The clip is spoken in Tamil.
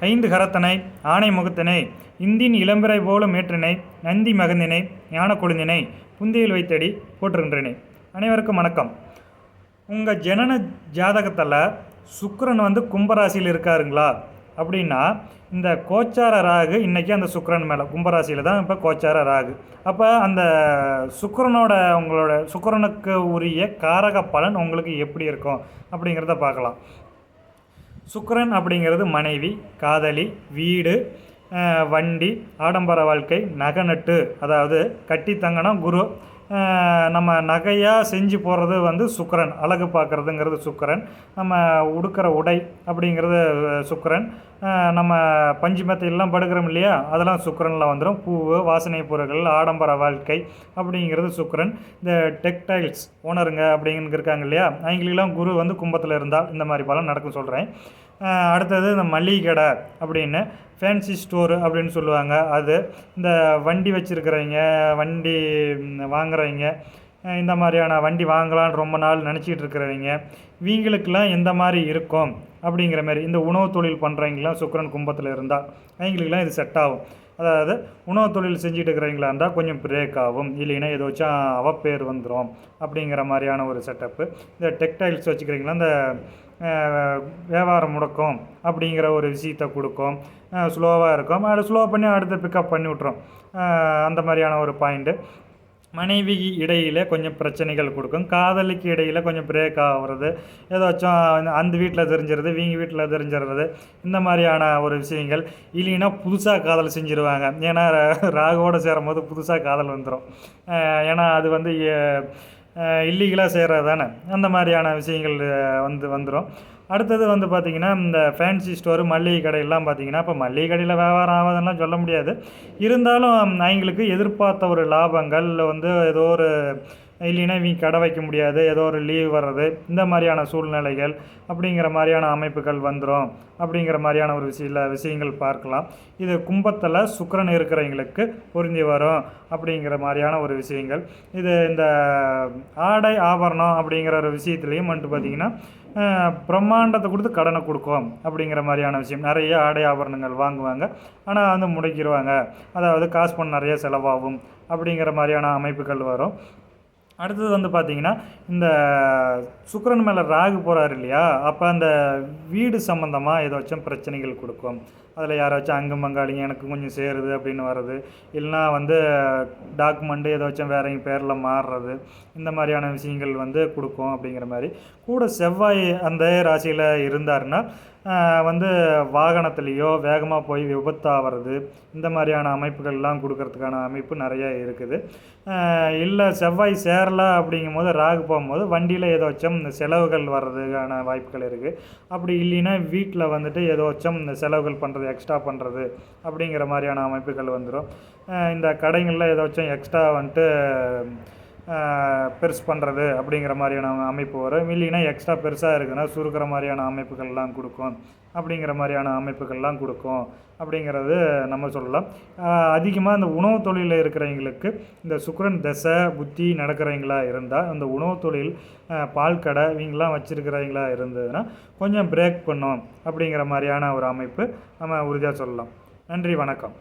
ஐந்து கரத்தனை ஆனை முகத்தினை இந்தின் இளம்பிறை போலும் மேற்றினை நந்தி மகந்தினை ஞான கொழுந்தினை புந்தியில் வைத்தடி போற்றுகின்றனே. அனைவருக்கும் வணக்கம். உங்கள் ஜனன ஜாதகத்தில் சுக்கிரன் கும்பராசியில் இருக்காருங்களா அப்படின்னா இந்த கோச்சார ராகு இன்றைக்கி அந்த சுக்கிரன் மேலே கும்பராசியில் தான் இப்போ கோச்சார ராகு. அப்போ அந்த உங்களோட சுக்கிரனுக்கு உரிய காரக பலன் உங்களுக்கு எப்படி இருக்கும் அப்படிங்கிறத பார்க்கலாம். சுக்கிரன் அப்படிங்கிறது மனைவி, காதலி, வீடு, வண்டி, ஆடம்பர வாழ்க்கை, நகை அதாவது கட்டி தங்கணும் குரு. நம்ம நகையாக செஞ்சு போடுறது சுக்கிரன், அழகு பார்க்குறதுங்கிறது சுக்கிரன். நம்ம உடுக்கிற உடை அப்படிங்கிறது சுக்கிரன். நம்ம பஞ்சுமெத்தையெல்லாம் படுக்கிறோம் இல்லையா, அதெல்லாம் சுக்கிரனில் வந்துடும். பூவு, வாசனை பொருட்கள், ஆடம்பர வாழ்க்கை அப்படிங்கிறது சுக்கிரன். இந்த டெக்டைல்ஸ் ஓனருங்க அப்படிங்கிற இருக்காங்க இல்லையா, அவங்களுக்கெல்லாம் குரு கும்பத்தில் இருந்தால் இந்த மாதிரி பலம் நடக்கும் சொல்கிறேன். அடுத்தது இந்த மளிகை கடை அப்படின்னு ஃபேன்சி ஸ்டோரு அப்படின்னு சொல்லுவாங்க. அது இந்த வண்டி வச்சுருக்கிறவங்க, வண்டி வாங்குறவங்க, இந்த மாதிரியான வண்டி வாங்கலான்னு ரொம்ப நாள் நினச்சிக்கிட்டு இருக்கிறவங்க, இவங்களுக்கெல்லாம் எந்த மாதிரி இருக்கும் அப்படிங்கிற மாதிரி இந்த உணவு தொழில் பண்ணுறவங்களாம் சுக்கிரன் கும்பத்தில் இருந்தால் அவங்களுக்கெல்லாம் இது செட் ஆகும். அதாவது உணவு தொழில் செஞ்சுட்டு இருக்கிறவங்களா இருந்தால் கொஞ்சம் பிரேக் ஆகும், இல்லைன்னா ஏதாச்சும் அவப்பேர் வந்துடும் அப்படிங்கிற மாதிரியான ஒரு செட்டப்பு. இந்த டெக்டைல்ஸ் வச்சுக்கிறீங்களா, இந்த வியாபாரம் முடக்கும் அப்படிங்கிற ஒரு விஷயத்தை கொடுக்கும். ஸ்லோவாக இருக்கும், அதை ஸ்லோ பண்ணி அடுத்து பிக்கப் பண்ணி விட்ரும். அந்த மாதிரியான ஒரு பாயிண்ட்டு. மனைவி இடையில் கொஞ்சம் பிரச்சனைகள் கொடுக்கும். காதலிக்கு இடையில் கொஞ்சம் பிரேக் ஆகிறது, ஏதாச்சும் அந்த வீட்டில் தெரிஞ்சிருது, இவங்க வீட்டில் தெரிஞ்சிடுறது, இந்த மாதிரியான ஒரு விஷயங்கள். இல்லைன்னா புதுசாக காதல் செஞ்சுருவாங்க. ஏன்னா ராகுவோடு சேரும்போது புதுசாக காதல் வந்துடும். ஏன்னா அது இல்லீகலாக செய்கிறது தானே, அந்த மாதிரியான விஷயங்கள் வந்துடும். அடுத்தது பார்த்திங்கன்னா இந்த ஃபேன்சி ஸ்டோரு, மளிகை கடையெல்லாம் பார்த்திங்கன்னா, இப்போ மளிகை கடையில் வியாபாரம் ஆகாதுன்னெலாம் சொல்ல முடியாது. இருந்தாலும் அவங்களுக்கு எதிர்பார்த்த ஒரு லாபங்கள் ஏதோ ஒரு, இல்லைன்னா இவங்க கடை வைக்க முடியாது, ஏதோ ஒரு லீவ் வர்றது, இந்த மாதிரியான சூழ்நிலைகள் அப்படிங்கிற மாதிரியான அமைப்புகள் வந்துடும் அப்படிங்கிற மாதிரியான ஒரு விஷயங்கள் பார்க்கலாம். இது கும்பத்தில் சுக்கிரன் இருக்கிறவங்களுக்கு பொருந்தி வரும் அப்படிங்கிற மாதிரியான ஒரு விஷயங்கள். இது இந்த ஆடை ஆபரணம் அப்படிங்கிற ஒரு விஷயத்துலேயும் பார்த்திங்கன்னா பிரம்மாண்டத்தை கொடுத்து கடனை கொடுக்கும் அப்படிங்கிற மாதிரியான விஷயம். நிறைய ஆடை ஆபரணங்கள் வாங்குவாங்க, ஆனால் முடக்கிடுவாங்க, அதாவது காசு பண்ண நிறைய செலவாகும் அப்படிங்கிற மாதிரியான அமைப்புகள் வரும். அடுத்தது பார்த்திங்கன்னா இந்த சுக்கிரன் மேலே ராகு போகிறார் இல்லையா, அப்போ அந்த வீடு சம்மந்தமாக ஏதாச்சும் பிரச்சனைகள் கொடுக்கும். அதில் யாராச்சும் அங்கம் பங்காளிங்க எனக்கு கொஞ்சம் சேருது அப்படின்னு வர்றது, இல்லைனா டாக்குமெண்ட்டு ஏதாச்சும் வேறங்க பேரில் மாறுறது, இந்த மாதிரியான விஷயங்கள் கொடுக்கும் அப்படிங்கிற மாதிரி. கூட செவ்வாய் அந்த ராசியில் இருந்தாருன்னா வாகனத்துலேயோ வேகமாக போய் விபத்தாகிறது, இந்த மாதிரியான அமைப்புகள்லாம் கொடுக்கறதுக்கான அமைப்பு நிறைய இருக்குது. இல்லை செவ்வாய் சேரலை அப்படிங்கும் போது ராகு போகும்போது வண்டியில் ஏதாச்சும் இந்த செலவுகள் வர்றதுக்கான வாய்ப்புகள் இருக்குது. அப்படி இல்லைன்னா வீட்டில் ஏதாச்சும் இந்த செலவுகள் பண்ணுறது, எக்ஸ்ட்ரா பண்ணுறது அப்படிங்கிற மாதிரியான அமைப்புகள் வந்துடும். இந்த கடைகளில் ஏதாச்சும் எக்ஸ்ட்ரா பெருசு பண்ணுறது அப்படிங்கிற மாதிரியான அமைப்பு வரும். இல்லைன்னா எக்ஸ்ட்ரா பெருசாக இருக்குன்னா சுருக்கிற மாதிரியான அமைப்புகள்லாம் கொடுக்கும் அப்படிங்கிற மாதிரியான அமைப்புகள்லாம் கொடுக்கும் அப்படிங்கிறது நம்ம சொல்லலாம். அதிகமாக இந்த உணவு தொழிலில் இருக்கிறவங்களுக்கு இந்த சுக்கிரன் தசை புத்தி நடக்கிறவங்களா இருந்தால், இந்த உணவு தொழில், பால் கடை இவங்களாம் வச்சுருக்கிறவங்களா இருந்ததுன்னா கொஞ்சம் பிரேக் பண்ணும் அப்படிங்கிற மாதிரியான ஒரு அமைப்பு நம்ம உறுதியாக சொல்லலாம். நன்றி, வணக்கம்.